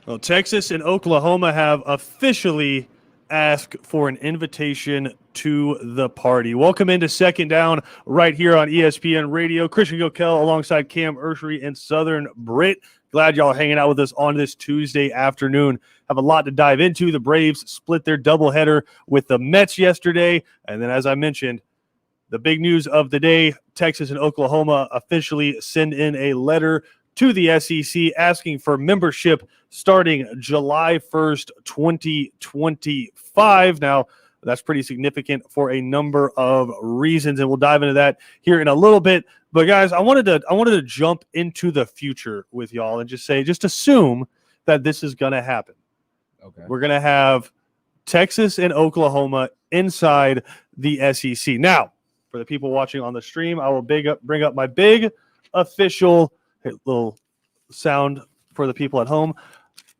Well, Texas and Oklahoma have officially asked for an invitation to the party. Welcome into Second Down right here on ESPN Radio. Christian Gilkel alongside Cam Ursery and Southern Brit. Glad y'all are hanging out with us on this Tuesday afternoon. Have a lot to dive into. The Braves split their doubleheader with the Mets yesterday. And then, as I mentioned, the big news of the day, Texas and Oklahoma officially send in a letter to the SEC asking for membership starting July 1st, 2025. Now, that's pretty significant for a number of reasons, and we'll dive into that here in a little bit. But guys, I wanted to jump into the future with y'all and just assume that this is going to happen. Okay. We're going to have Texas and Oklahoma inside the SEC. Now, for the people watching on the stream, I will bring up my big official little sound for the people at home.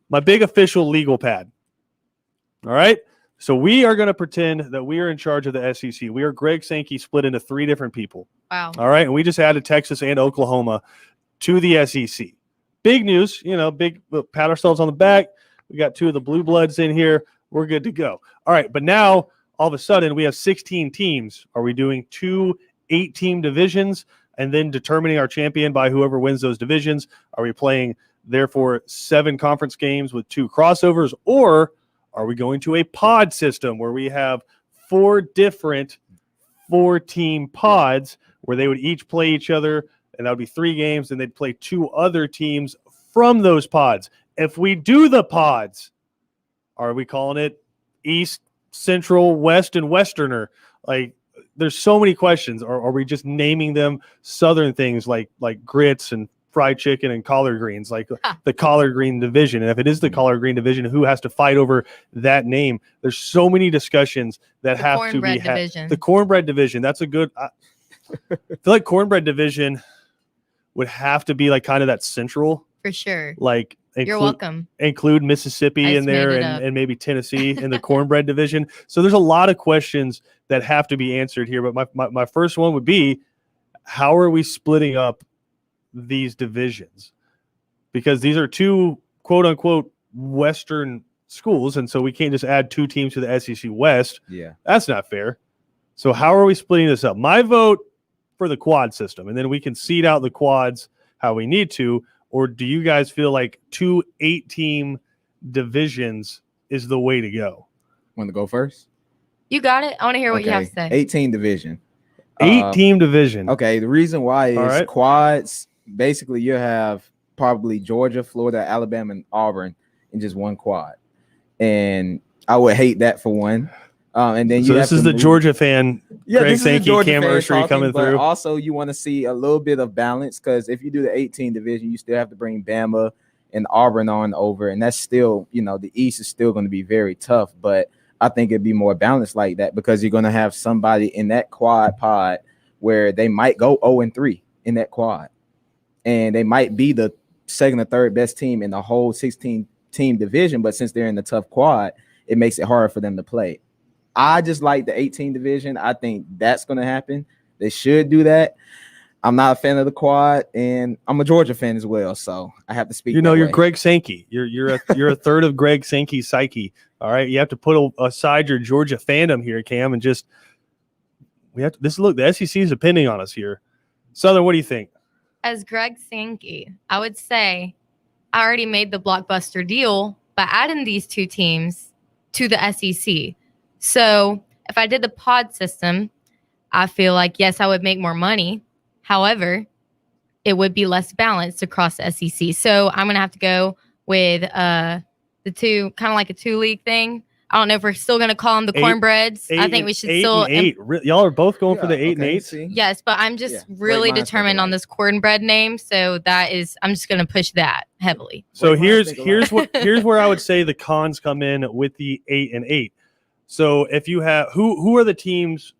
My big official legal pad. All right. So we are going to pretend that we are in charge of the SEC. We are Greg Sankey split into 3 different people. Wow. All right. And we just added Texas and Oklahoma to the SEC. Big news, big, pat ourselves on the back. We got 2 of the blue bloods in here. We're good to go. All right. But now all of a sudden we have 16 teams. Are we doing 2 8-team divisions and then determining our champion by whoever wins those divisions? Are we playing, therefore, 7 conference games with 2 crossovers? Or are we going to a pod system where we have 4 different 4-team pods where they would each play each other, and that would be 3 games, and they'd play 2 other teams from those pods? If we do the pods, are we calling it East, Central, West, and Westerner? Like, there's so many questions. Or are we just naming them Southern things like grits and fried chicken and collard greens, like the collard green division? And if it is the collard green division, who has to fight over that name? There's so many discussions that have to be had. The cornbread division. That's a good. I feel like cornbread division would have to be like kind of that central. For sure. Like, you're welcome. Include Mississippi in there and maybe Tennessee in the cornbread division. So there's a lot of questions that have to be answered here. But my first one would be, how are we splitting up these divisions? Because these are 2 quote unquote Western schools. And so we can't just add 2 teams to the SEC West. Yeah. That's not fair. So how are we splitting this up? My vote for the quad system, and then we can seed out the quads how we need to. Or do you guys feel like 2 8-team divisions is the way to go? Want to go first? You got it. I want to hear what you have to say. 18 division. 8-team division. Okay. The reason why is quads. Basically, you have probably Georgia, Florida, Alabama, and Auburn in just 1 quad. And I would hate that for one. And then this is the Georgia fan. Yeah, Greg Sankey, Cam Ursery coming through. Also, you want to see a little bit of balance, because if you do the 18 division, you still have to bring Bama and Auburn on over, and that's still, the East is still going to be very tough. But I think it'd be more balanced like that, because you're going to have somebody in that quad pod where they might go 0-3 in that quad, and they might be the 2nd or 3rd best team in the whole 16-team division. But since they're in the tough quad, it makes it harder for them to play. I just like the 18 division. I think that's going to happen. They should do that. I'm not a fan of the quad, and I'm a Georgia fan as well, so I have to speak. You're Greg Sankey. You're a third of Greg Sankey's psyche. All right, you have to put aside your Georgia fandom here, Cam, and look. The SEC is depending on us here. Southern, what do you think? As Greg Sankey, I would say I already made the blockbuster deal by adding these 2 teams to the SEC. So if I did the pod system, I feel like, yes, I would make more money. However, it would be less balanced across the SEC. So I'm going to have to go with the 2, kind of like a 2-league thing. I don't know if we're still going to call them the cornbreads. I think we should still. 8. Y'all are both going for the 8 and 8. Yes, but I'm just really determined on this cornbread name. So I'm just going to push that heavily. So here's where I would say the cons come in with the 8 and 8. So if you have who are the teams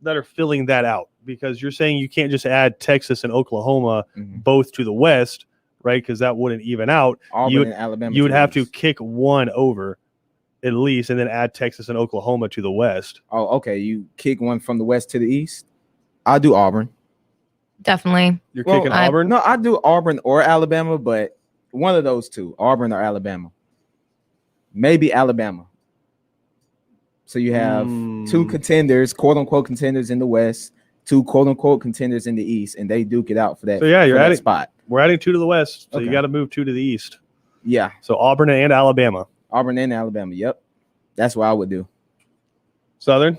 that are filling that out? Because you're saying you can't just add Texas and Oklahoma both to the West, right? Because that wouldn't even out. Auburn and Alabama. You would have to kick one over at least, and then add Texas and Oklahoma to the West. Oh, okay. You kick one from the West to the East. I'll do Auburn. Definitely. You're kicking Auburn? No, I do Auburn or Alabama, but one of those 2, Auburn or Alabama. maybe Alabama. So you have two contenders, quote unquote contenders in the West, two quote unquote contenders in the East, and they duke it out for that. So yeah, you're for that adding spot. We're adding 2 to the West, so you Okay. got to move 2 to the East. Yeah, So Auburn and Alabama. Auburn and Alabama. Yep, that's what I would do. Southern.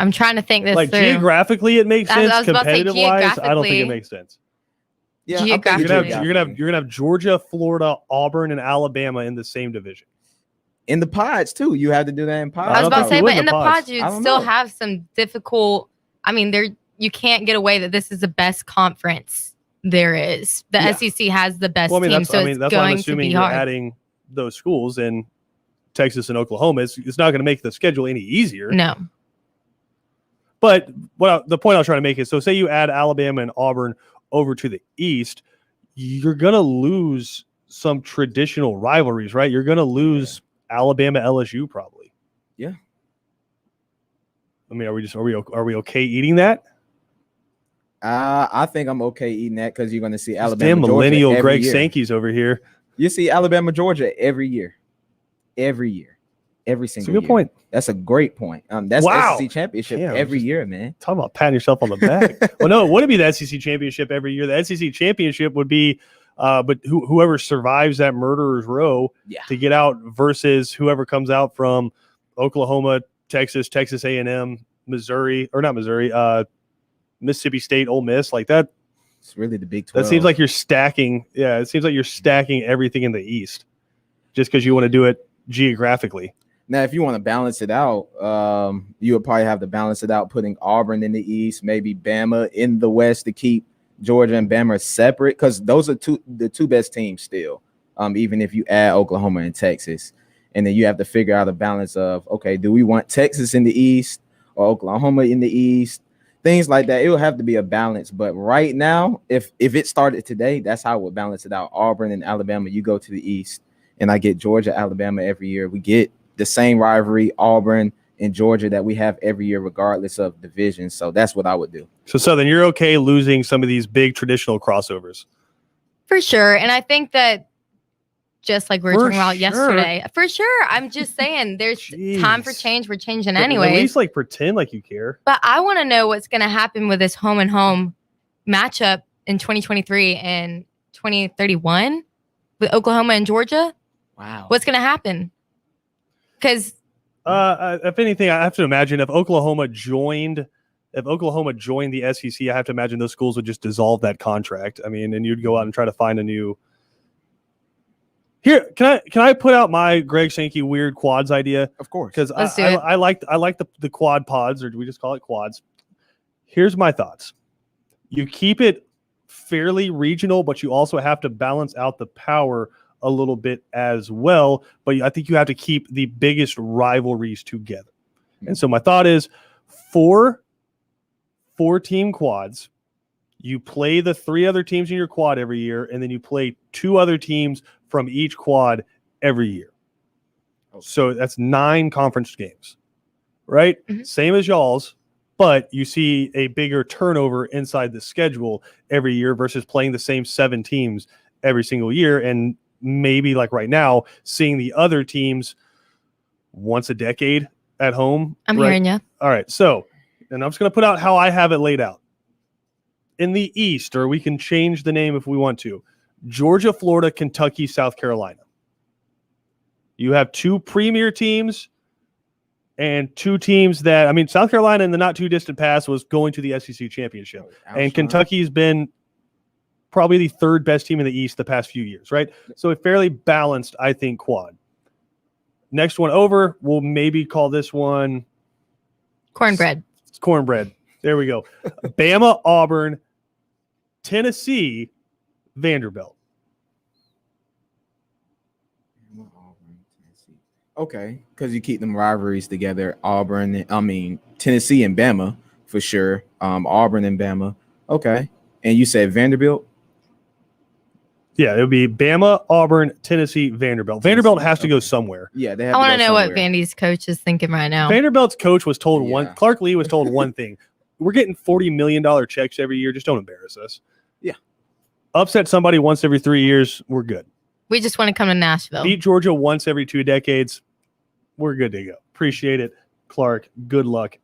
I'm trying to think this Like through. geographically, it makes I sense. was about to say Competitive wise, I don't think it geographically. makes sense. Yeah, I'm thinking Geographically. You're gonna have Georgia, Florida, Auburn, and Alabama in the same division. in the pods too. You have to do that in pods. I was don't about to think say, you but would in the pods. pods, you'd I don't still know. have some difficult. I mean, you can't get away that this is the best conference there is. The Yeah. SEC has the best Well, I mean, team, so it's that's why I'm going to assuming be you're hard. adding those schools in Texas and Oklahoma. It's not going to make the schedule any easier. No, But the point I was trying to make is, so say you add Alabama and Auburn over to the East, you're going to lose some traditional rivalries, right? You're going to lose Alabama, LSU probably. Yeah. I mean, are we okay eating that? I think I'm okay eating that because you're going to see This Alabama, damn Georgia millennial every Greg year. Sankey's over here. You see Alabama, Georgia every year, every That's a single good year. point. That's a great point. That's Wow. SEC championship Damn, every just- year, man. Talking about patting yourself on the back. Well, no, it wouldn't be the SEC championship every year. The SEC championship would be, but whoever survives that murderer's row Yeah. to get out versus whoever comes out from Oklahoma, Texas, Texas A&M, Missouri, or not Missouri, Mississippi State, Ole Miss, like that. It's really the Big 12. That seems like you're stacking. Yeah, it seems like you're stacking everything in the East just because you want to do it geographically. Now, if you want to balance it out, you would probably have to balance it out, putting Auburn in the East, maybe Bama in the West to keep Georgia and Bama separate, because those are the two best teams still. Even if you add Oklahoma and Texas, and then you have to figure out a balance of, okay, do we want Texas in the East or Oklahoma in the East? Things like that. It will have to be a balance. But right now, if it started today, that's how I would balance it out. Auburn and Alabama, you go to the East, and I get Georgia, Alabama every year. We get the same rivalry, Auburn and Georgia, that we have every year, regardless of division. So that's what I would do. So then you're okay losing some of these big traditional crossovers. for sure. And I think that just like we were For talking about sure. yesterday, for sure. I'm just saying there's time for Jeez. change. We're changing At anyway. least like pretend like you care. But I want to know what's going to happen with this home and home matchup in 2023 and 2031 with Oklahoma and Georgia. Wow. What's going to happen? Because If anything, I have to imagine if Oklahoma joined the SEC, I have to imagine those schools would just dissolve that contract. I mean, and you'd go out and try to find a new. Here, can I put out my Greg Sankey weird quads idea? Of course. Because Let's do it. I like the quad pods, or do we just call it quads? Here's my thoughts. You keep it fairly regional, but you also have to balance out the power a little bit as well. But I think you have to keep the biggest rivalries together. And so my thought is 4-team quads. You play the 3 other teams in your quad every year, and then you play 2 other teams from each quad every year. Okay. So that's 9 conference games, right? Mhm. Same as y'all's, but you see a bigger turnover inside the schedule every year versus playing the same 7 teams every single year. And maybe like right now, seeing the other teams once a decade at home. I'm right? hearing you. All right. So, and I'm just going to put out how I have it laid out. In the East, or we can change the name if we want to, Georgia, Florida, Kentucky, South Carolina. You have 2 premier teams and 2 teams that, I mean, South Carolina in the not too distant past was going to the SEC championship. And Kentucky's been probably the 3rd best team in the East the past few years, right? So a fairly balanced, I think, quad. Next one over, we'll maybe call this one Cornbread. Cornbread. There we go. Bama, Auburn, Tennessee, Vanderbilt. Okay, because you keep them rivalries together. Tennessee and Bama for sure. Auburn and Bama. Okay, and you said Vanderbilt. Yeah, it would be Bama, Auburn, Tennessee, Vanderbilt. Vanderbilt has to go somewhere. Yeah, they have I want to go know what somewhere. Vandy's coach is thinking right now. Vanderbilt's coach was told Yeah. Clark Lee was told one thing. We're getting $40 million checks every year. Just don't embarrass us. Yeah. Upset somebody once every 3 years. We're good. We just want to come to Nashville. Beat Georgia once every 2 decades. We're good to go. Appreciate it, Clark. Good luck.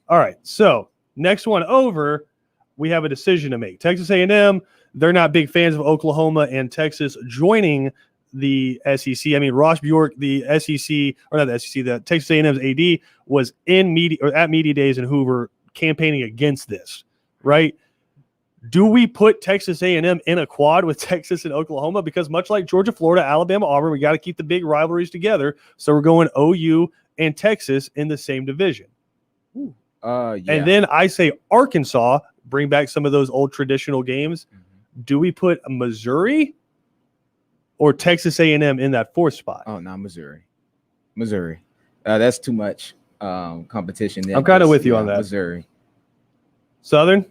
All right, so next one over, we have a decision to make. Texas A&M, they're not big fans of Oklahoma and Texas joining the SEC. I mean, Ross Bjork, the SEC, or not the SEC, the Texas A&M's AD was in media or at media days in Hoover campaigning against this, right? Do we put Texas A&M in a quad with Texas and Oklahoma? Because much like Georgia, Florida, Alabama, Auburn, we got to keep the big rivalries together. So we're going OU and Texas in the same division. Yeah. And then I say Arkansas, bring back some of those old traditional games. Do we put Missouri or Texas A&M in that 4th spot? Oh, no, Missouri. That's too much competition there. I'm kind of with you on that. Missouri. Southern?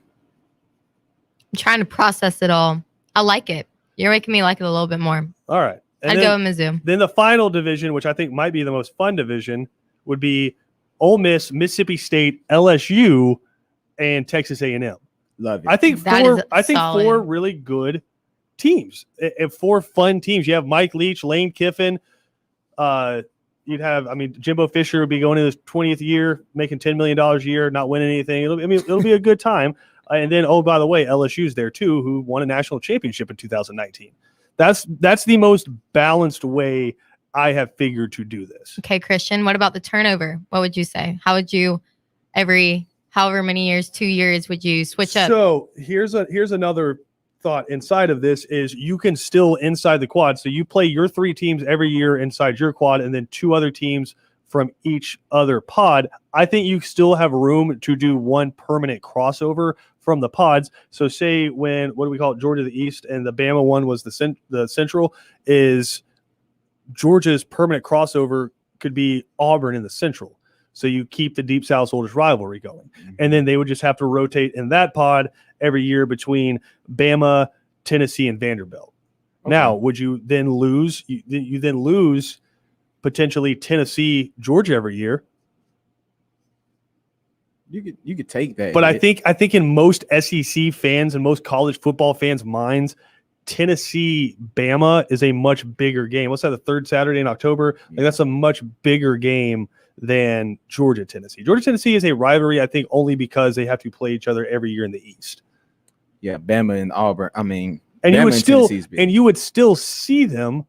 I'm trying to process it all. I like it. You're making me like it a little bit more. All right. And I'd go with Mizzou. Then the final division, which I think might be the most fun division, would be Ole Miss, Mississippi State, LSU, and Texas A&M. Love it. I think That four. is I think solid. 4 really good teams and 4 fun teams. You have Mike Leach, Lane Kiffin. You'd have, I mean, Jimbo Fisher would be going in his 20th year, making $10 million a year, not winning anything. It'll be a good time. And then, oh, by the way, LSU's there too, who won a national championship in 2019. That's the most balanced way I have figured to do this. Okay, Christian, what about the turnover? What would you say? How would you, every however many years, 2 years, would you switch up? So here's another thought inside of this is you can still inside the quad. So you play your 3 teams every year inside your quad and then 2 other teams from each other pod. I think you still have room to do 1 permanent crossover from the pods. So say when, what do we call it, Georgia the East, and the Bama one was the Central, is Georgia's permanent crossover could be Auburn in the Central. So you keep the Deep South oldest rivalry going. And then they would just have to rotate in that pod every year between Bama, Tennessee, and Vanderbilt. Okay. Now, would you then lose? You then lose potentially Tennessee, Georgia every year. You could take that. But I think in most SEC fans and most college football fans' minds, Tennessee Bama is a much bigger game. What's that? The 3rd Saturday in October. Like that's a much bigger game than Georgia Tennessee. Georgia Tennessee is a rivalry, I think, only because they have to play each other every year in the East. Yeah, Bama and Auburn. I mean, and Bama you would still see them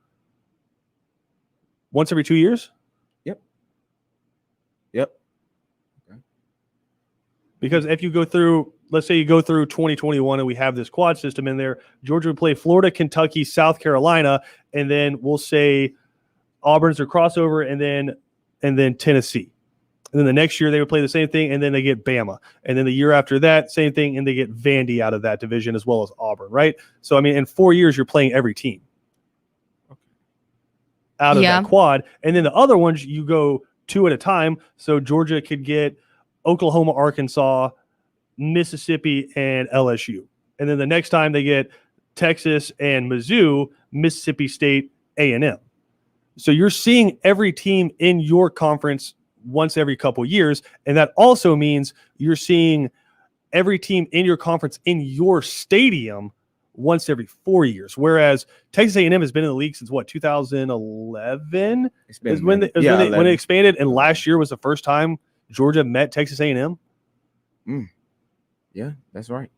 once every 2 years. Yep. Because if you go through, let's say you go through 2021 and we have this quad system in there, Georgia would play Florida, Kentucky, South Carolina, and then we'll say Auburn's their crossover, and then Tennessee. And then the next year they would play the same thing, and then they get Bama. And then the year after that, same thing, and they get Vandy out of that division as well as Auburn, right? So, I mean, in 4 years, you're playing every team out of that quad. And then the other ones, you go 2 at a time. So Georgia could get Oklahoma, Arkansas, Mississippi, and LSU. And then the next time they get Texas and Mizzou, Mississippi State, A&M. So you're seeing every team in your conference once every couple years. And that also means you're seeing every team in your conference in your stadium once every 4 years. Whereas Texas A&M has been in the league since what, 2011? Is when it expanded. And last year was the first time Georgia met Texas A&M. Yeah, that's right.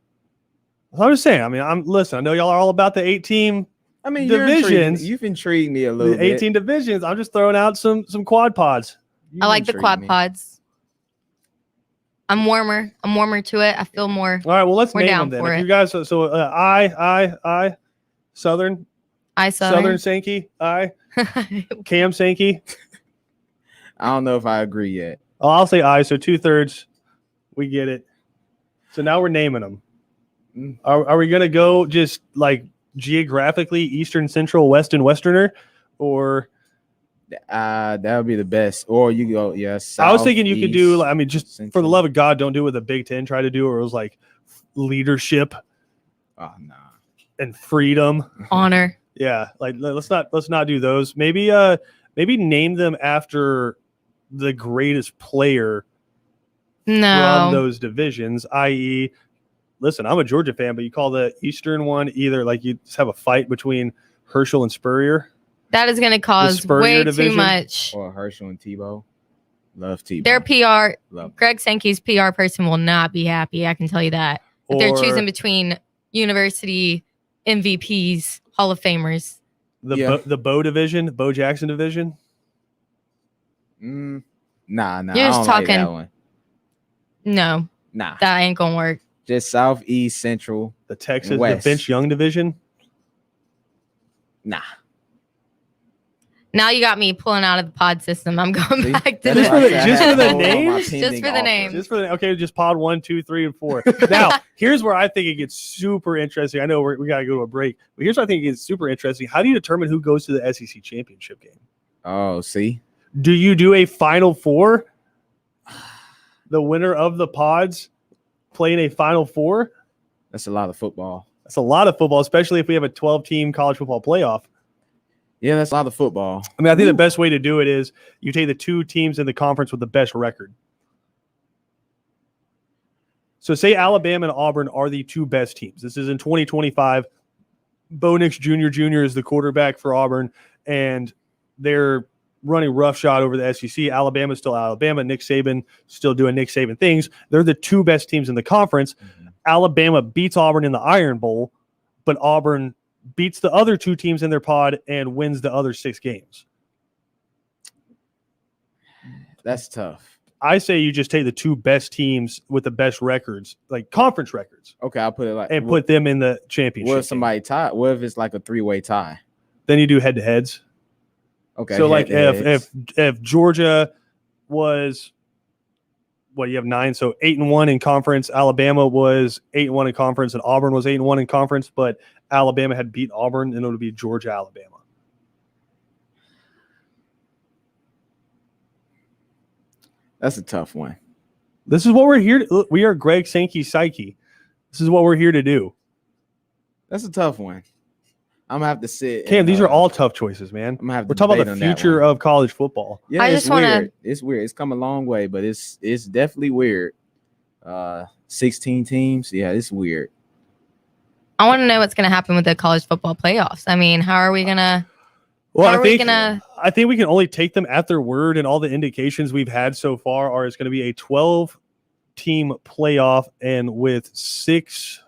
I'm just saying. I mean, I know y'all are all about the 8-team divisions. You've intrigued me a little bit. 18 divisions. I'm just throwing out some quad pods. I like the quad pods. I'm warmer to it. I feel more. All right, well, let's name down them then. for If it. you guys, I, Southern, Southern Sankey, Cam Sankey. I don't know if I agree yet. Oh, I'll say I. So 2/3, we get it. So now we're naming them. Are we gonna go just like geographically Eastern, Central, West, and Westerner, or? That would be the best. Or you go, South, I was thinking you could do, I mean, just Central. for the love of God, don't do what the Big Ten tried to do, or it was like leadership Oh no. and freedom. Honor. Yeah, like let's not do those. Maybe name them after the greatest player from those divisions, i.e., listen, I'm a Georgia fan, but you call the Eastern one either like you just have a fight between Herschel and Spurrier. That is going to cause Spurrier way division? too much. Or Herschel and Tebow. Love Tebow. Their PR, Love. Greg Sankey's PR person will not be happy. I can tell you that. If they're choosing between university MVPs, Hall of Famers. The Bo division, Bo Jackson division. Nah. You're I just don't like that talking- one. No, Nah. that ain't going to work. Just Southeast, Central. The Texas, West. the Vince Young division. Nah. Now you got me pulling out of the pod system. I'm going See? back to That's Just why for I the- said I just had for the to hold on my names? Just pending for the offer. names. Just for the okay, just pod 1, 2, 3, and 4. Now, here's where I think it gets super interesting. I know we got to go to a break, but here's where I think it gets super interesting. How do you determine who goes to the SEC championship game? Oh, see? Do you do a Final Four? The winner of the pods playing a Final Four? That's a lot of football. That's a lot of football, especially if we have a 12-team college football playoff. Yeah, that's a lot of football. I mean, I think the best way to do it is you take the 2 teams in the conference with the best record. So say Alabama and Auburn are the 2 best teams. This is in 2025. Bo Nix Jr. is the quarterback for Auburn, and they're running roughshod over the SEC. Alabama's still Alabama. Nick Saban still doing Nick Saban things. They're the 2 best teams in the conference. Alabama beats Auburn in the Iron Bowl, but Auburn beats the other 2 teams in their pod and wins the other 6 games. That's tough. I say you just take the 2 best teams with the best records, like conference records, Okay, I'll put it like and put them in the championship. what if game. somebody tie? What if it's like a 3-way tie? Then you do head-to-heads. Okay. So like head-to-heads. if Georgia was you have 9, so 8-1 in conference. Alabama was 8-1 in conference, and Auburn was 8-1 in conference. But Alabama had beat Auburn, and it would be Georgia, Alabama. That's a tough one. This is what we're here. We are Greg Sankey Psyche. This is what we're here to do. That's a tough one. I'm gonna have to sit. Cam, and, these are all tough choices, man. I'm gonna have to We're talking about debate the on that future one. of college football. Yeah, I it's just wanna- weird. It's weird. It's come a long way, but it's definitely weird. 16 teams. Yeah, it's weird. I want to know what's going to happen with the college football playoffs. I mean, how are we going to? Well, How I are we think gonna- I think we can only take them at their word, and all the indications we've had so far are it's going to be a 12-team playoff, and with 6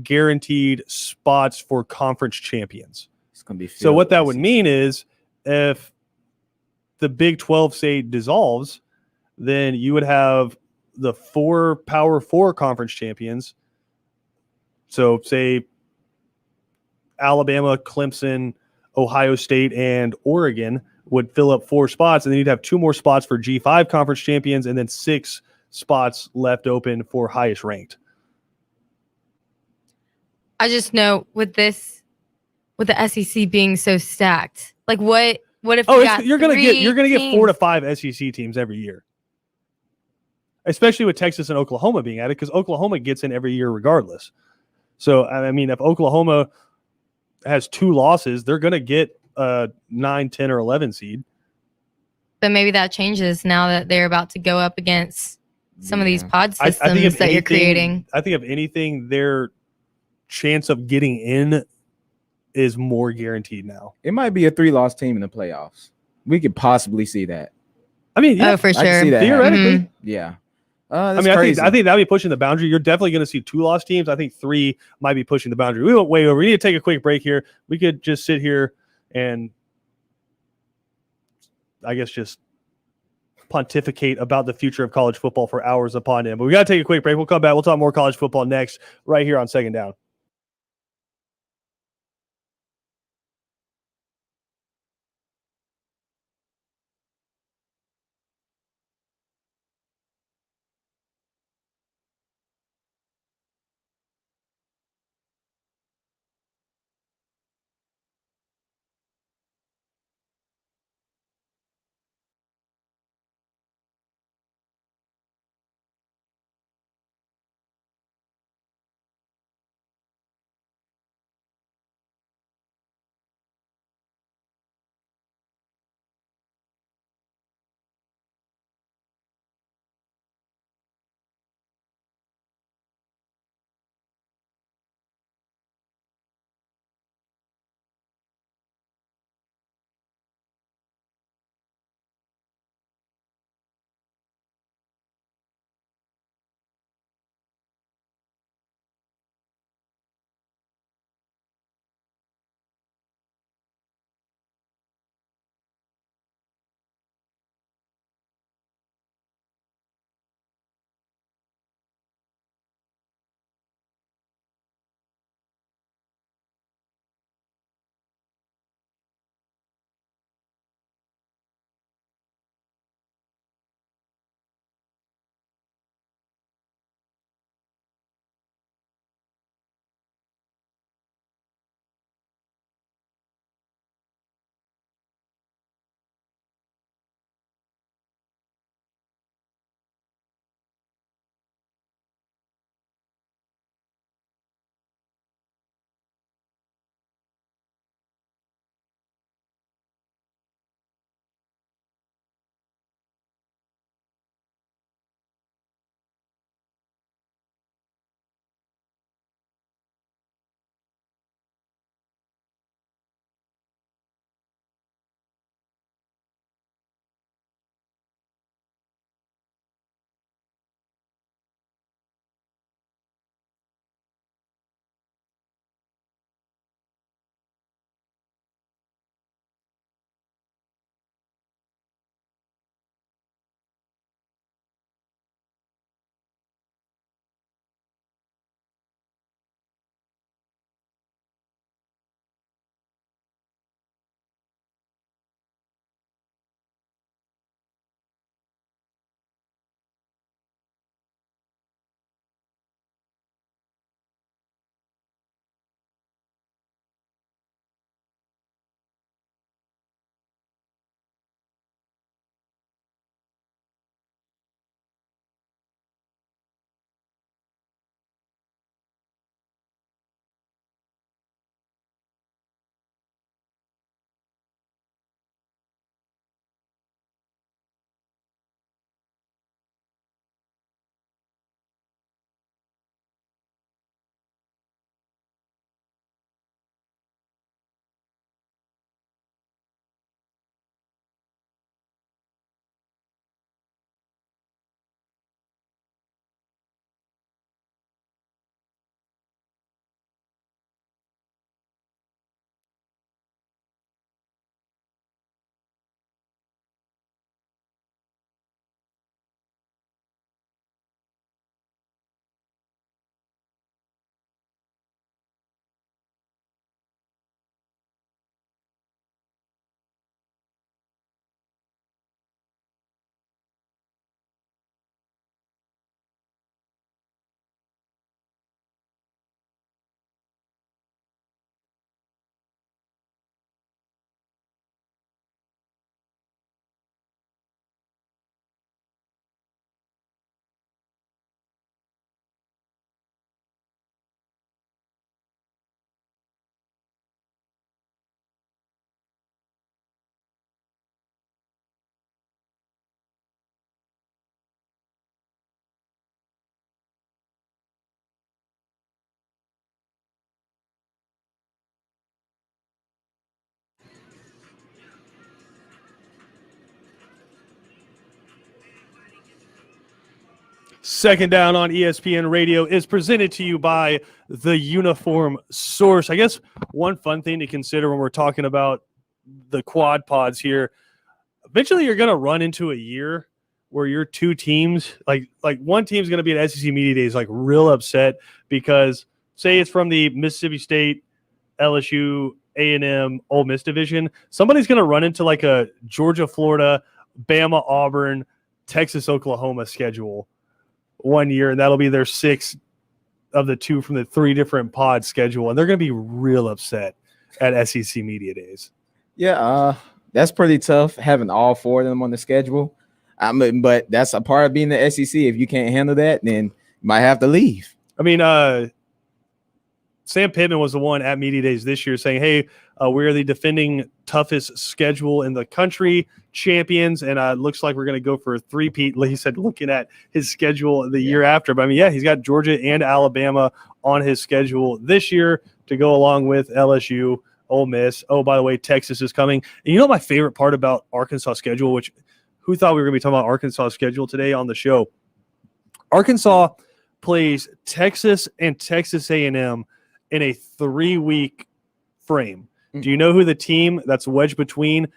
guaranteed spots for conference champions. It's gonna be. So what that filled would with mean is if the Big 12 say dissolves, then you would have the 4 Power 4 conference champions. So say Alabama, Clemson, Ohio State, and Oregon would fill up 4 spots, and then you'd have 2 more spots for G5 conference champions, and then 6 spots left open for highest ranked. I just know with the SEC being so stacked, like what if Oh, we got you're gonna get 4 teams? to 5 SEC teams every year, especially with Texas and Oklahoma being at it, because Oklahoma gets in every year regardless. So I mean, if Oklahoma has 2 losses, they're gonna get a 9, 10, or 11 seed. But maybe that changes now that they're about to go up against some of these Yeah. pod I systems think if that you're anything- creating. I think if anything, their chance of getting in is more guaranteed now. It might be a 3-loss team in the playoffs. We could possibly see that. I mean, yeah, Oh, for I can sure. see that theoretically. Mhm. Yeah. I That's mean, crazy. I think that'd be pushing the boundary. You're definitely going to see 2 loss teams. I think 3 might be pushing the boundary. We went way over. We need to take a quick break here. We could just sit here and, I guess, just pontificate about the future of college football for hours upon end. But we got to take a quick break. We'll come back. We'll talk more college football next, right here on Second Down. Second Down on ESPN Radio is presented to you by the Uniform Source. I guess one fun thing to consider when we're talking about the quad pods here, eventually you're going to run into a year where your two teams, like one team's going to be at SEC Media Days, like real upset because say it's from the Mississippi State, LSU, A&M, Ole Miss division. Somebody's going to run into like a Georgia, Florida, Bama, Auburn, Texas, Oklahoma schedule one year, and that'll be their 6 of the 2 from the 3 different pod schedule, and they're going to be real upset at SEC Media Days. Yeah, that's pretty tough having all 4 of them on the schedule. But that's a part of being the SEC. If you can't handle that, then you might have to leave. I mean, Sam Pittman was the one at Media Days this year saying, hey, we're the defending toughest schedule in the country, champions, and looks like we're going to go for a three-peat. He said, looking at his schedule the year after. But, I mean, yeah, he's got Georgia and Alabama on his schedule this year to go along with LSU, Ole Miss. Oh, by the way, Texas is coming. And you know my favorite part about Arkansas' schedule, which who thought we were going to be talking about Arkansas' schedule today on the show? Arkansas plays Texas and Texas A&M in a 3-week frame. Do you know who the team that's wedged between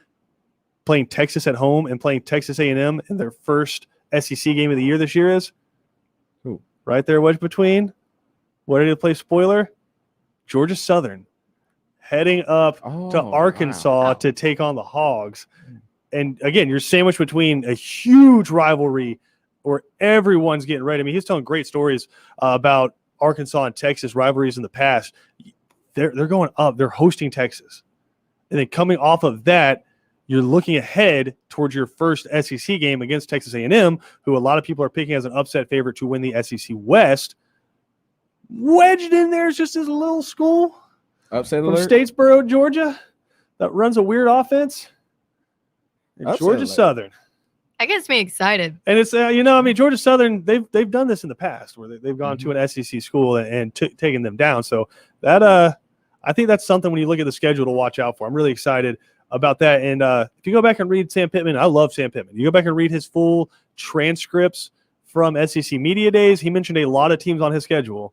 playing Texas at home and playing Texas A&M in their first SEC game of the year this year is? Who? Right there, wedged between. What did it play? Spoiler. Georgia Southern heading up to Arkansas to take on the Hogs. And again, you're sandwiched between a huge rivalry where everyone's getting ready. I mean, he's telling great stories about Arkansas and Texas rivalries in the past. They're going up. They're hosting Texas. And then coming off of that, you're looking ahead towards your first SEC game against Texas A&M, who a lot of people are picking as an upset favorite to win the SEC West. Wedged in there is just this little school Upset from alert. Statesboro, Georgia, that runs a weird offense. And Upset Georgia alert. Southern. That gets me excited. And it's Georgia Southern, they've done this in the past where they've gone to an SEC school and taken them down. So that I think that's something when you look at the schedule to watch out for. I'm really excited about that. And if you go back and read Sam Pittman, I love Sam Pittman. You go back and read his full transcripts from SEC Media Days. He mentioned a lot of teams on his schedule.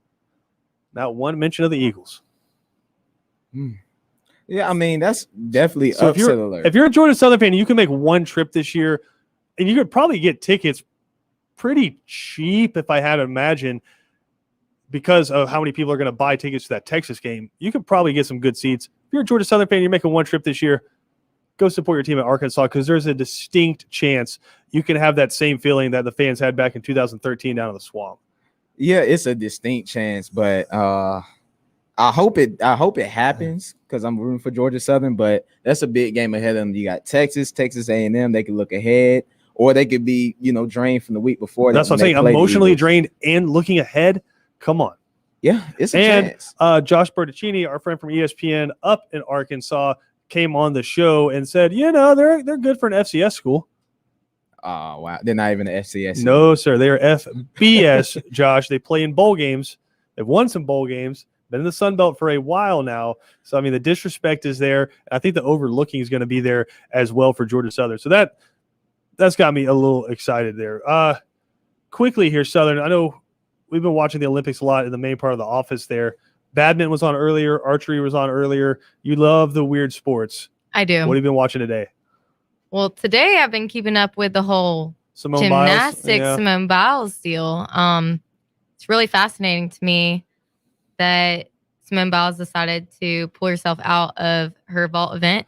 Not one mention of the Eagles. Yeah, I mean, that's definitely So upset alert. if you're a Georgia Southern fan, you can make one trip this year, and you could probably get tickets pretty cheap if I had to imagine, because of how many people are going to buy tickets to that Texas game. You could probably get some good seats. If you're a Georgia Southern fan, you're making one trip this year, go support your team at Arkansas, because there's a distinct chance you can have that same feeling that the fans had back in 2013 down in the Swamp. Yeah, it's a distinct chance, but I hope it happens because I'm rooting for Georgia Southern. But that's a big game ahead of them. You got Texas A&M. They could look ahead, or they could be drained from the week before. That's what I'm saying. Emotionally drained and looking ahead. Come on. Yeah, it's a chance. Josh Bertuccini, our friend from ESPN up in Arkansas, came on the show and said, they're good for an FCS school. Oh, wow. They're not even an FCS. No, sir. They are FBS, Josh. They play in bowl games. They've won some bowl games. Been in the Sun Belt for a while now. So, I mean, the disrespect is there. I think the overlooking is going to be there as well for Georgia Southern. So that's got me a little excited there. Quickly here, Southern. I know we've been watching the Olympics a lot in the main part of the office there. Badminton was on earlier. Archery was on earlier. You love the weird sports. I do. What have you been watching today? Well, today I've been keeping up with the whole Simone Biles. gymnastics Yeah. Simone Biles deal. It's really fascinating to me that Simone Biles decided to pull herself out of her vault event.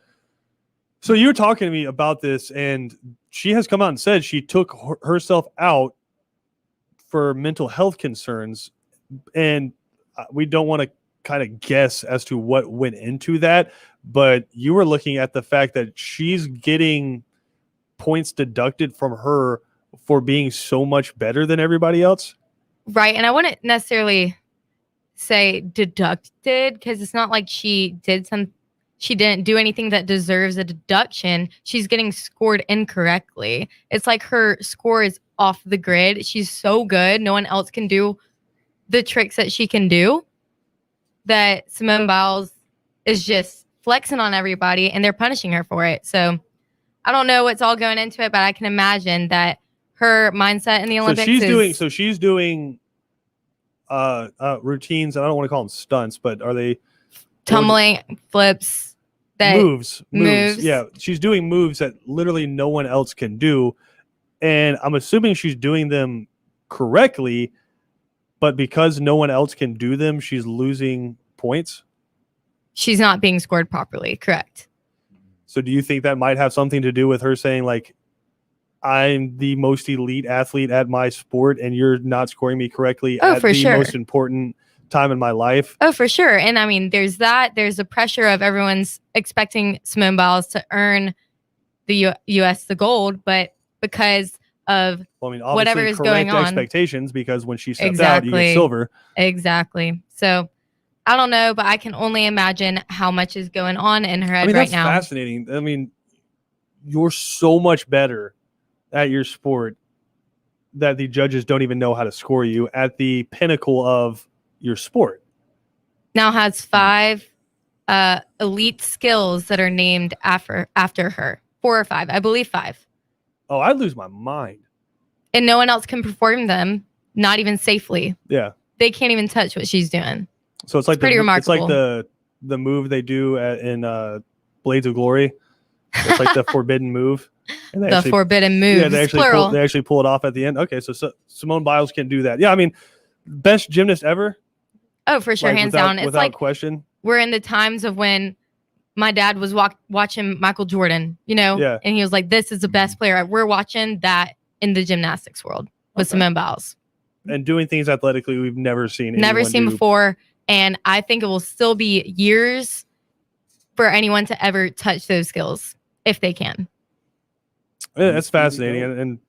So you were talking to me about this, and she has come out and said she took herself out for mental health concerns, and we don't want to kind of guess as to what went into that, but you were looking at the fact that she's getting points deducted from her for being so much better than everybody else. Right. And I wouldn't necessarily say deducted, because it's not like she didn't do anything that deserves a deduction. She's getting scored incorrectly. It's like her score is off the grid. She's so good. No one else can do the tricks that she can do, that Simone Biles is just flexing on everybody and they're punishing her for it. So I don't know what's all going into it, but I can imagine that her mindset in the Olympics. She's doing routines, and I don't want to call them stunts, but are they tumbling, flips, moves? moves. Yeah, she's doing moves that literally no one else can do, and I'm assuming she's doing them correctly, but because no one else can do them, she's losing points. She's not being scored properly. Correct. So do you think that might have something to do with her saying, like, I'm the most elite athlete at my sport and you're not scoring me correctly at for the sure. most important time in my life? Oh, for sure. And I mean, there's the pressure of everyone's expecting Simone Biles to earn the U.S. the gold, but because of Obviously whatever is going correct on. expectations, because when she stepped out, you get silver. Exactly. So I don't know, but I can only imagine how much is going on in her head right that's now. Fascinating. I mean, you're so much better at your sport that the judges don't even know how to score you at the pinnacle of your sport. Now has 5 elite skills that are named after her. 4 or 5, I believe 5. Oh, I'd lose my mind. And no one else can perform them, not even safely. Yeah. They can't even touch what she's doing. So it's like pretty remarkable. It's like the move they do in Blades of Glory. It's like the forbidden move. And The forbidden moves. Yeah, they actually pull it off at the end. Okay, so Simone Biles can do that. Yeah, I mean, best gymnast ever. Oh, for sure, like, hands without, down. It's without like question. we're in the times of when my dad was watching Michael Jordan, Yeah. and he was like, this is the best player. We're watching that in the gymnastics world with Simone Biles. And doing things athletically we've never seen. Never anyone seen do. before. And I think it will still be years for anyone to ever touch those skills if they can. Yeah, that's fascinating. And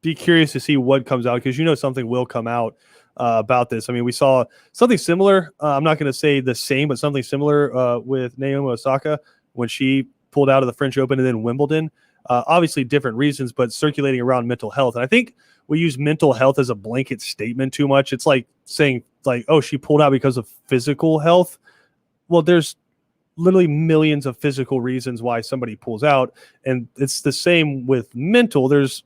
be curious to see what comes out, because something will come out about this. I mean, we saw something similar. I'm not going to say the same, but something similar with Naomi Osaka when she pulled out of the French Open and then Wimbledon. Obviously different reasons, but circulating around mental health. And I think we use mental health as a blanket statement too much. It's like saying, like, oh, she pulled out because of physical health. Well, there's literally millions of physical reasons why somebody pulls out. And it's the same with mental. There's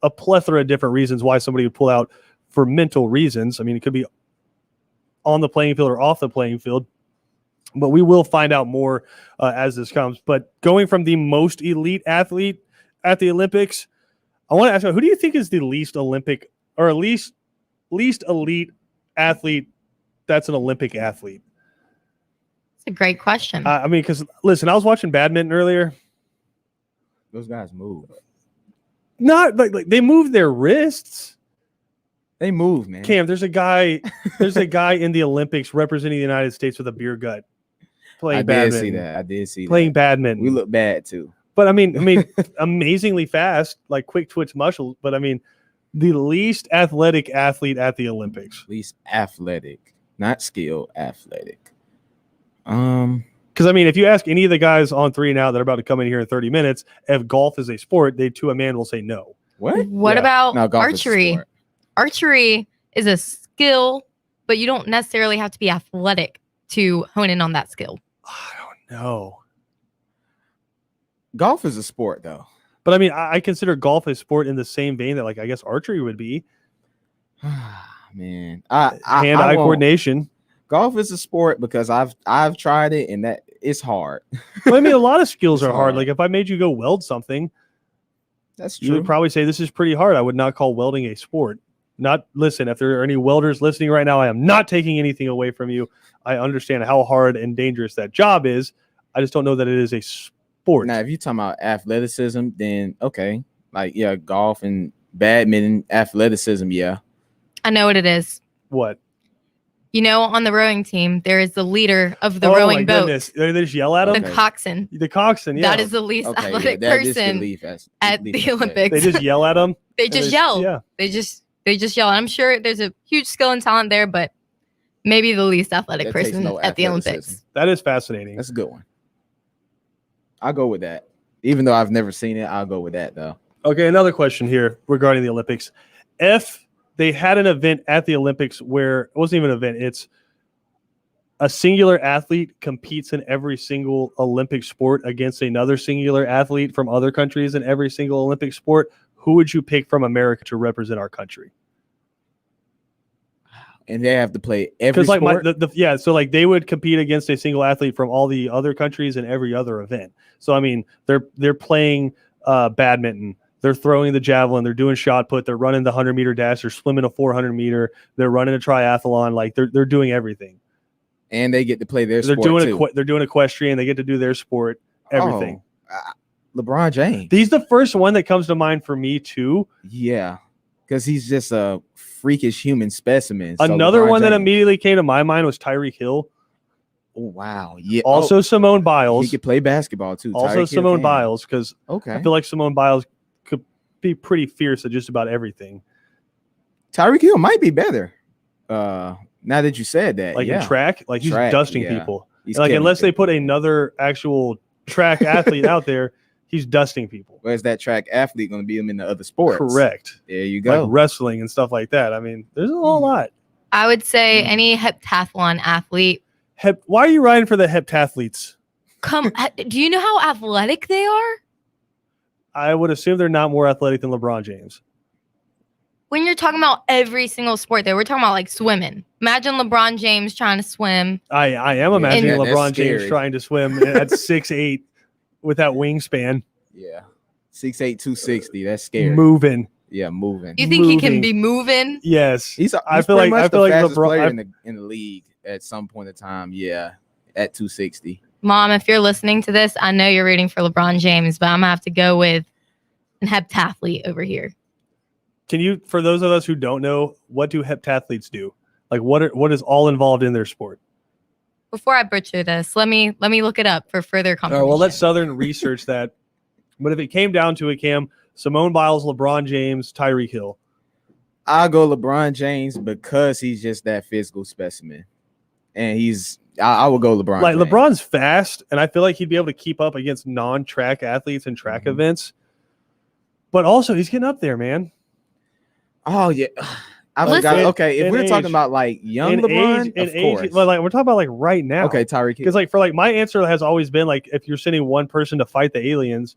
a plethora of different reasons why somebody would pull out for mental reasons. I mean, it could be on the playing field or off the playing field, but we will find out more as this comes. But going from the most elite athlete at the Olympics, I want to ask you, who do you think is the least Olympic or least elite athlete that's an Olympic athlete? It's a great question. I mean, because listen, I was watching badminton earlier. Those guys move. Not like they move their wrists. They move, man. Cam, there's a guy in the Olympics representing the United States with a beer gut playing badminton. I did see playing that. badminton. We look bad too. But I mean, amazingly fast, like quick twitch muscles. But I mean, the least athletic athlete at the Olympics. Least athletic, not skill, athletic. Because I mean, if you ask any of the guys on 3 now that are about to come in here in 30 minutes, if golf is a sport, they to a man will say no. What Yeah. about No, golf is a archery? sport. Archery is a skill, but you don't necessarily have to be athletic to hone in on that skill. I don't know. Golf is a sport, though. But I mean, I consider golf a sport in the same vein that, like, I guess archery would be. Man, Hand-eye won't. coordination. Golf is a sport because I've tried it and that it's hard. Well, I mean, a lot of skills It's are hard. hard. Like if I made you go weld something, That's you true. would probably say this is pretty hard. I would not call welding a sport. Listen, if there are any welders listening right now, I am not taking anything away from you. I understand how hard and dangerous that job is. I just don't know that it is a sport. Now, if you're talking about athleticism, then okay, like yeah, golf and badminton, athleticism, yeah. I know what it is. What? On the rowing team, there is the leader of the Oh, my rowing boat, goodness. They just yell at the him? Okay. coxswain. The coxswain, yeah. That is the least Okay, athletic that is person at least the athletic. Olympics. They just yell at him? They just yell. Yeah. They just yell. And I'm sure there's a huge skill and talent there, but maybe the least athletic That takes person no at the athleticism. Olympics. That is fascinating. That's a good one. I'll go with that. Even though I've never seen it, I'll go with that though. Okay, another question here regarding the Olympics. If they had an event at the Olympics where it wasn't even an event, it's a singular athlete competes in every single Olympic sport against another singular athlete from other countries in every single Olympic sport, who would you pick from America to represent our country? And they have to play every Because like sport. so like they would compete against a single athlete from all the other countries in every other event. So I mean, they're playing badminton, they're throwing the javelin, they're doing shot put, they're running the 100-meter dash, they're swimming a 400-meter, they're running a triathlon. Like they're doing everything. And they get to play their They're sport doing too. they're doing equestrian. They get to do their sport. Everything. LeBron James. He's the first one that comes to mind for me too. Yeah, because he's just a freakish human specimen. So Another LeBron one that James. immediately came to my mind was Tyreek Hill. Oh, wow. Yeah. Also Simone he Biles. could play basketball too. Also Tyreek Hill Simone can. Biles, because Okay. I feel like Simone Biles could be pretty fierce at just about everything. Tyreek Hill might be better. Now that you said that, Like yeah. in track, like he's Track, dusting yeah. people. He's And like killing unless they people. put another actual track athlete out there, he's dusting people. Where's that track athlete going to be him in the other sports? Correct. There you Like go. wrestling and stuff like that. I mean, there's a whole lot. I would say any heptathlon athlete. Why are you riding for the heptathletes? Do you know how athletic they are? I would assume they're not more athletic than LeBron James. When you're talking about every single sport, there, we're talking about like swimming. Imagine LeBron James trying to swim. I am imagining that's LeBron James scary. trying to swim at 6'8" with that wingspan, Yeah. 6'8", 260. That's scary. moving. Yeah, moving. You think he can Moving. be moving? Yes, He's I feel pretty like- I much feel the like fastest LeBron- player in the league at some point in time. Yeah, at 260. Mom, if you're listening to this, I know you're rooting for LeBron James, but I'm gonna have to go with an heptathlete over here. Can you, for those of us who don't know, what do heptathletes do? Like what is all involved in their sport? Before I butcher this, let me look it up for further All right, confirmation. well, let Southern research that. But if it came down to it, Cam, Simone Biles, LeBron James, Tyreek Hill. I'll go LeBron James because he's just that physical specimen, and I will go LeBron. Like James. LeBron's fast, and I feel like he'd be able to keep up against non-track athletes and track Mhm. events. But also, he's getting up there, man. Oh yeah. I Listen- forgot. Okay, if in we're age- talking about like young In LeBron, in of course. like we're talking about like right now. Okay, Tyreek Hill. Because like for like my answer has always been like if you're sending one person to fight the aliens,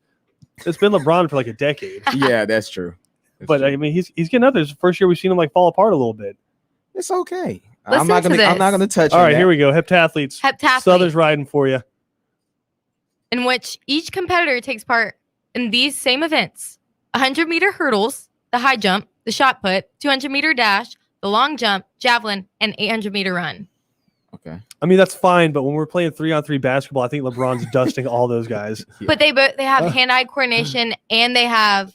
it's been LeBron for like a decade. Yeah, that's true. That's But true. I mean, he's getting up there. It's the first year we've seen him like fall apart a little bit. It's okay. Listen I'm not to gonna. I'm not this. gonna touch. All on right, that. here we go. Heptathletes. Heptathlete, Southern's riding for you. in which each competitor takes part in these same events: 100-meter hurdles, the high jump, the shot put, 200-meter dash, the long jump, javelin, and 800-meter run. Okay. I mean, that's fine, but when we're playing 3-on-3 basketball, I think LeBron's dusting all those guys. Yeah. But they have hand-eye coordination and they have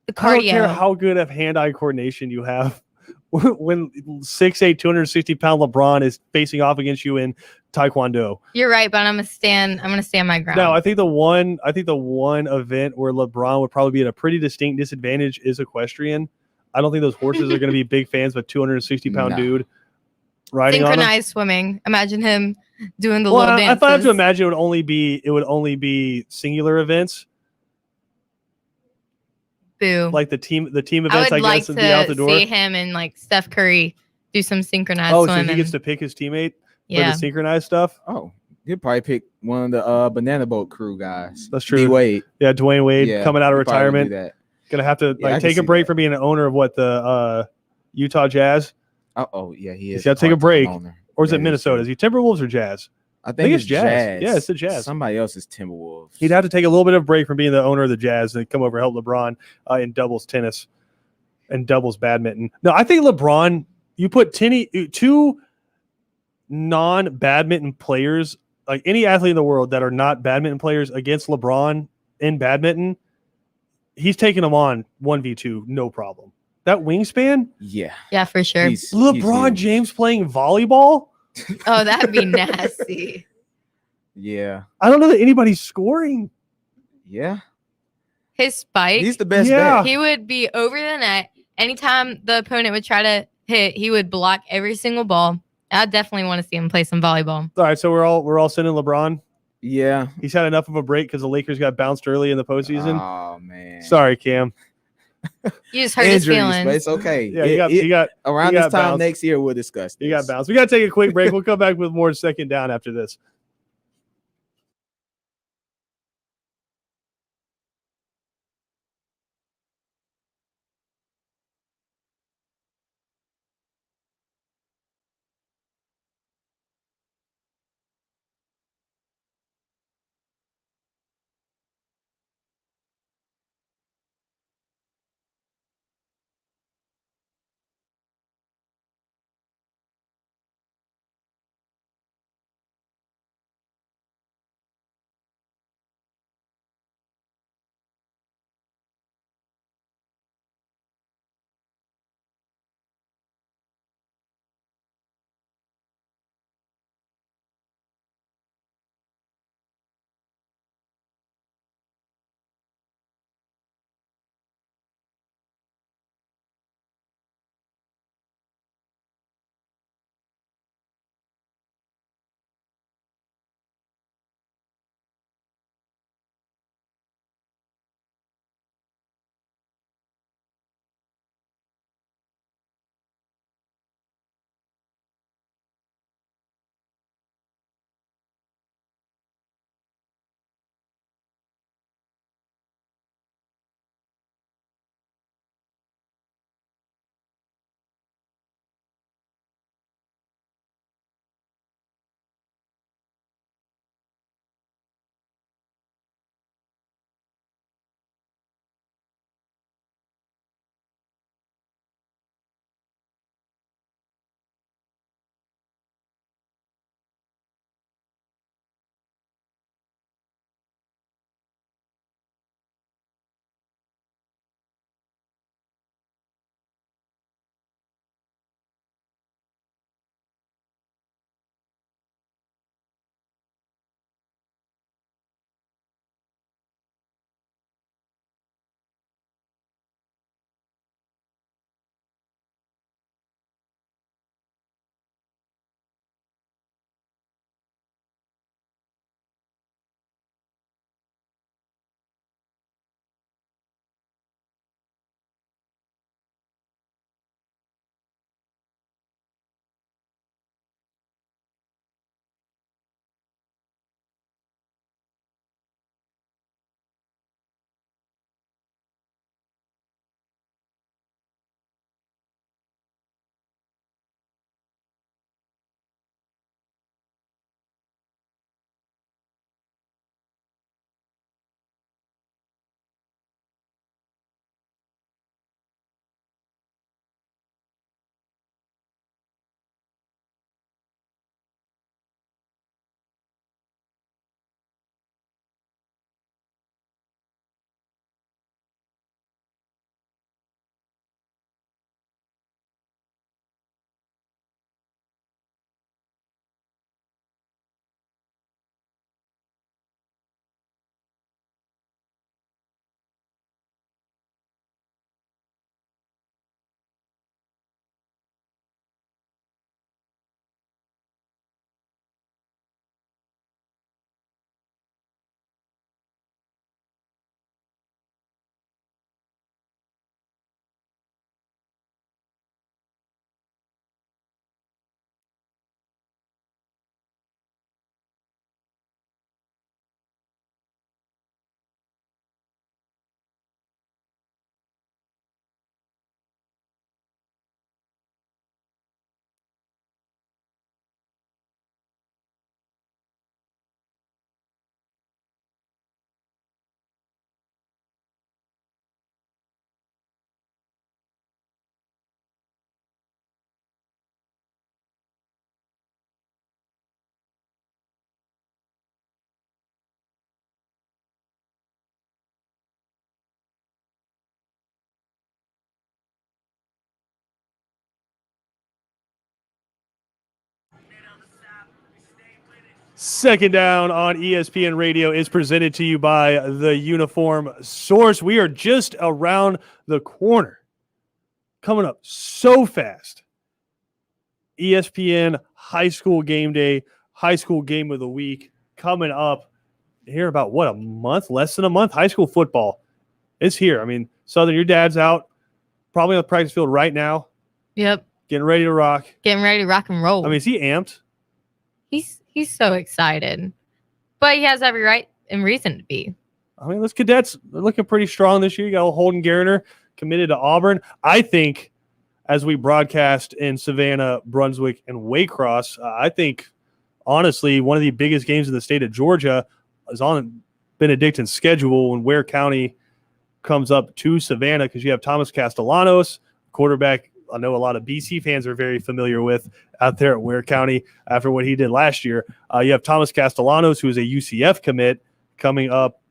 the I don't care cardio. how good of hand-eye coordination you have. When 6'8", 260-pound LeBron is facing off against you in Taekwondo. You're right, but I'm gonna stand my ground. Now, I think the one event where LeBron would probably be at a pretty distinct disadvantage is equestrian. I don't think those horses are going to be big fans of a 260-pound No. dude riding on them. Synchronized swimming. Imagine him doing the Well, little dances. if I have to imagine, it would only be singular events, Boo. like the team I events. would I like guess, and be out the to door. see him and like Steph Curry do some synchronized Oh, so swimming. he gets to pick his teammate for yeah. the synchronized stuff. Oh, he'd probably pick one of the banana boat crew guys. That's true. D Wade. Yeah, Dwayne Wade Yeah, coming out of he'd probably do retirement, that. gonna have to Yeah, I like can take a see break that. from being an owner of what the Utah Jazz, Oh, yeah, he is. He's gotta take a part-time break. owner. or is That it Minnesota? true. Is he Timberwolves or Jazz? I think it's Jazz. Yeah, it's the Jazz. Somebody else is Timberwolves. He'd have to take a little bit of break from being the owner of the Jazz and come over and help LeBron in doubles tennis and doubles badminton. No, I think LeBron. You put two non-badminton players, like any athlete in the world that are not badminton players, against LeBron in badminton, he's taking them on 1v2, no problem. That wingspan, Yeah. Yeah, for sure. He's LeBron huge. James playing volleyball. Oh, that'd be nasty. Yeah. I don't know that anybody's scoring. Yeah. His spike, He's the best Yeah. bet. he would be over the net. Anytime the opponent would try to hit, he would block every single ball. I definitely want to see him play some volleyball. All right, so we're all sending LeBron. Yeah. He's had enough of a break because the Lakers got bounced early in the postseason. Oh man. Sorry, Cam. You just hurt his Injuries, feelings. but it's okay. Yeah, you got around you this got time bounced. next year we'll discuss this. you got bounced. We got to take a quick break. We'll come back with more second down after this. Second Down on ESPN Radio is presented to you by the Uniform Source. We are just around the corner. Coming up so fast. ESPN High School Game Day, High School Game of the Week coming up here about a month, less than a month. High school football is here. I mean, Southern, your dad's out probably on the practice field right now. Yep. Getting ready to rock. Getting ready to rock and roll. I mean, is he amped? He's so excited. But he has every right and reason to be. I mean, those cadets, they're looking pretty strong this year. You got old Holden Garner committed to Auburn. I think as we broadcast in Savannah, Brunswick, and Waycross, I think, honestly, one of the biggest games in the state of Georgia is on Benedictine's schedule when Ware County comes up to Savannah, because you have Thomas Castellanos, quarterback I know a lot of BC fans are very familiar with out there at Ware County after what he did last year. You have Thomas Castellanos, who is a UCF commit, coming up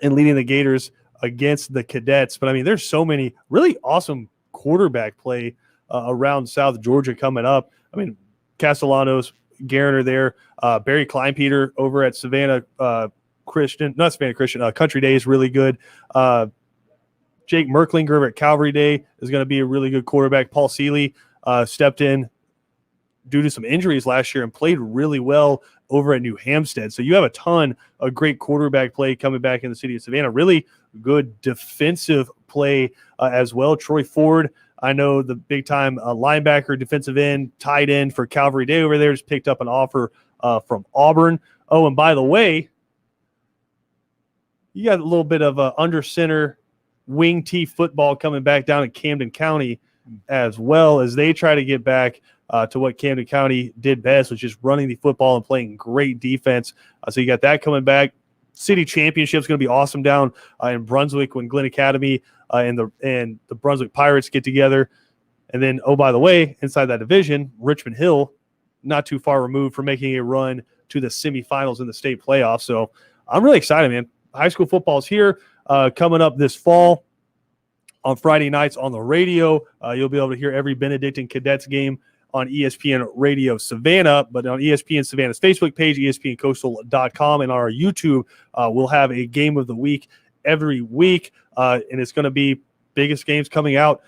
and leading the Gators against the Cadets. But, I mean, there's so many really awesome quarterback play around South Georgia coming up. I mean, Castellanos, Garner there, Barry Kleinpeter over at Savannah Christian, not Savannah Christian, Country Day is really good. Jake Merklinger at Calvary Day is going to be a really good quarterback. Paul Seeley stepped in due to some injuries last year and played really well over at New Hampstead. So you have a ton of great quarterback play coming back in the city of Savannah. Really good defensive play as well. Troy Ford, I know the big-time linebacker, defensive end, tight end for Calvary Day over there, just picked up an offer from Auburn. Oh, and by the way, you got a little bit of under center wing T football coming back down in Camden County, as well as they try to get back to what Camden County did best, which is running the football and playing great defense. So you got that coming back. City championship is going to be awesome down in Brunswick when Glen Academy and the Brunswick Pirates get together. And then, oh, by the way, inside that division, Richmond Hill, not too far removed from making a run to the semifinals in the state playoffs. So I'm really excited, man. High school football is here. Coming up this fall on Friday nights on the radio. You'll be able to hear every Benedictine Cadets game on ESPN Radio Savannah, but on ESPN Savannah's Facebook page, espncoastal.com, and on our YouTube, we'll have a game of the week every week, and it's going to be biggest games coming out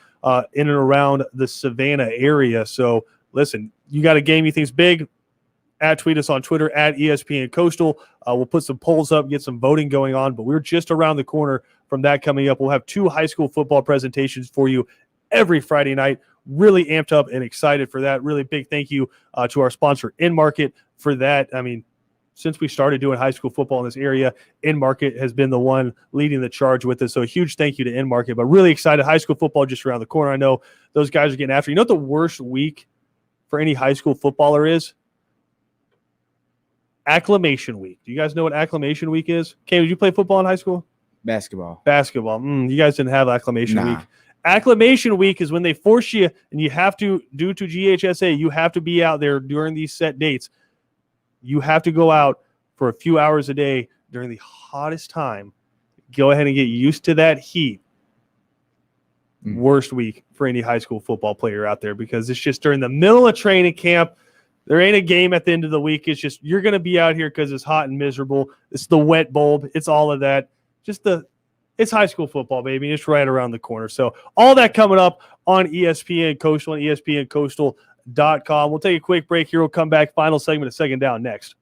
in and around the Savannah area. So listen, you got a game you think is big, tweet us on Twitter at ESPN Coastal. We'll put some polls up, get some voting going on, but we're just around the corner from that coming up. We'll have 2 high school football presentations for you every Friday night. Really amped up and excited for that. Really big thank you to our sponsor, InMarket, for that. I mean, since we started doing high school football in this area, InMarket has been the one leading the charge with us. So a huge thank you to InMarket, but really excited. High school football just around the corner. I know those guys are getting after. You know what the worst week for any high school footballer is? Acclimation week. Do you guys know what acclimation week is? Cam, did you play football in high school? Basketball. You guys didn't have acclimation week. Acclimation week is when they force you, and you have to, due to GHSA, you have to be out there during these set dates. You have to go out for a few hours a day during the hottest time. Go ahead and get used to that heat. Worst week for any high school football player out there, because it's just during the middle of training camp. There ain't a game at the end of the week. It's just you're going to be out here because it's hot and miserable. It's the wet bulb. It's all of that. It's high school football, baby. It's right around the corner. So all that coming up on ESPN Coastal and ESPNCoastal.com. We'll take a quick break here. We'll come back. Final segment of Second Down next.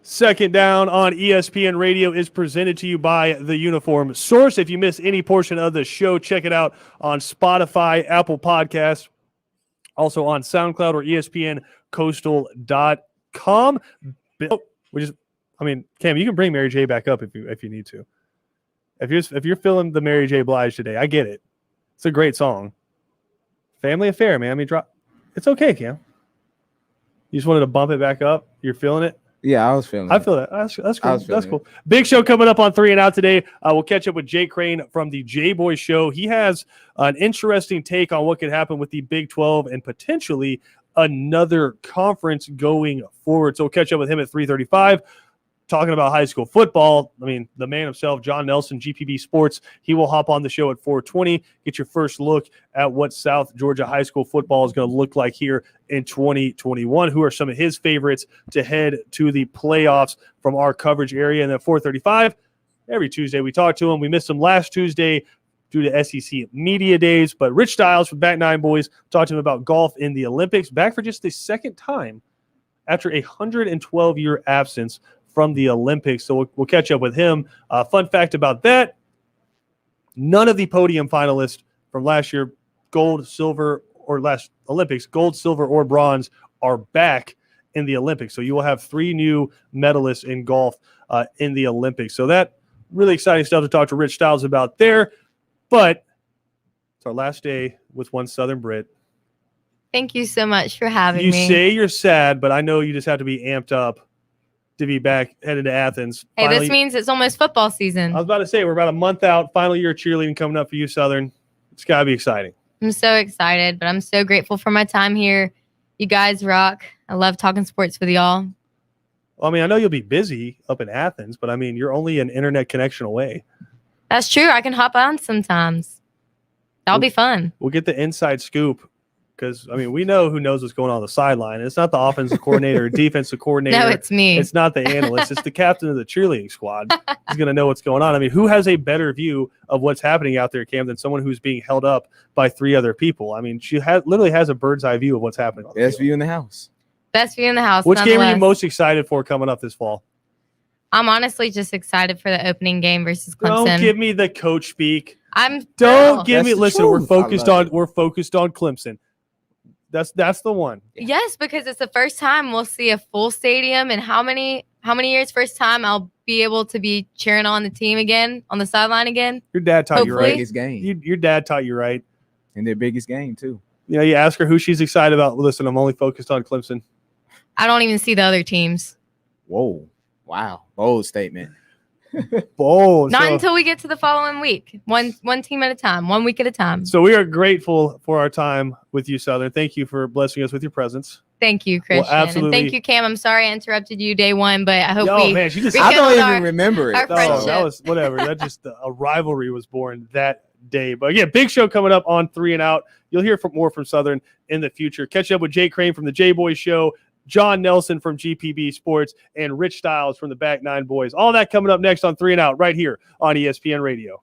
Second Down on ESPN Radio is presented to you by The Uniform Source. If you miss any portion of the show, check it out on Spotify, Apple Podcasts, also on SoundCloud or ESPNCoastal.com. Cam, you can bring Mary J back up if you need to. If you're feeling the Mary J. Blige today, I get it. It's a great song. Family Affair, man. It's okay, Cam. You just wanted to bump it back up. You're feeling it. Yeah, I was feeling I it. feel that. That's cool. That's it. cool. Big show coming up on 3 and Out today. We'll catch up with Jake Crane from the J-Boy Show. He has an interesting take on what could happen with the Big 12 and potentially another conference going forward. So we'll catch up with him at 3:35. Talking about high school football, the man himself, John Nelson, GPB Sports, he will hop on the show at 4:20. Get your first look at what South Georgia high school football is going to look like here in 2021. Who are some of his favorites to head to the playoffs from our coverage area? And at 4:35, every Tuesday we talk to him. We missed him last Tuesday due to SEC Media Days, but Rich Styles from Back Nine Boys talked to him about golf in the Olympics, back for just the second time after a 112-year absence from the Olympics. So we'll catch up with him. Fun fact about that, none of the podium finalists from last year, gold, silver, or last Olympics, gold, silver, or bronze, are back in the Olympics. So you will have 3 new medalists in golf in the Olympics. So that really exciting stuff to talk to Rich Styles about there. But it's our last day with One Southern Brit. Thank you so much for having You me. say you're sad, but I know you just have to be amped up to be back headed to Athens. Hey, Finally, this means it's almost football season. I was about to say, we're about a month out. Final year of cheerleading coming up for you, Southern. It's got to be exciting. I'm so excited, but I'm so grateful for my time here. You guys rock. I love talking sports with y'all. Well, I know you'll be busy up in Athens, but you're only an internet connection away. That's true. I can hop on sometimes. That'll be fun. We'll get the inside scoop because, we know who knows what's going on the sideline. It's not the offensive coordinator or defensive coordinator. No, it's me. It's not the analyst. It's the captain of the cheerleading squad. He's going to know what's going on. Who has a better view of what's happening out there, Cam, than someone who's being held up by 3 other people? She literally has a bird's eye view of what's happening. On the Best field. view in the house. Best view in the house. Which game are you nonetheless. most excited for coming up this fall? I'm honestly just excited for the opening game versus Clemson. Don't give me the coach speak. I'm Don't give me. That's the Listen, we're truth. I focused love on it. we're focused on Clemson. That's the one. Yes, because it's the first time we'll see a full stadium, and how many years first time I'll be able to be cheering on the team again on the sideline again. Your dad taught you Hopefully. right. Biggest game. Your dad taught you right. And their biggest game, too. You ask her who she's excited about. Listen, I'm only focused on Clemson. I don't even see the other teams. Whoa. Wow. Bold statement. Bold. Not So- until we get to the following week. One team at a time, 1 week at a time. So we are grateful for our time with you, Southern. Thank you for blessing us with your presence. Thank you, Christian. absolutely. And thank you, Cam. I'm sorry I interrupted you day one, but I hope Oh man, she just we I don't Rekindled even remember it. our Oh, friendship. that was whatever. That just a rivalry was born that day. But again, big show coming up on 3 and Out. You'll hear more from Southern in the future. Catch up with Jay Crane from the J-Boy Show, John Nelson from GPB Sports, and Rich Styles from the Back Nine Boys. All that coming up next on 3 and Out right here on ESPN Radio.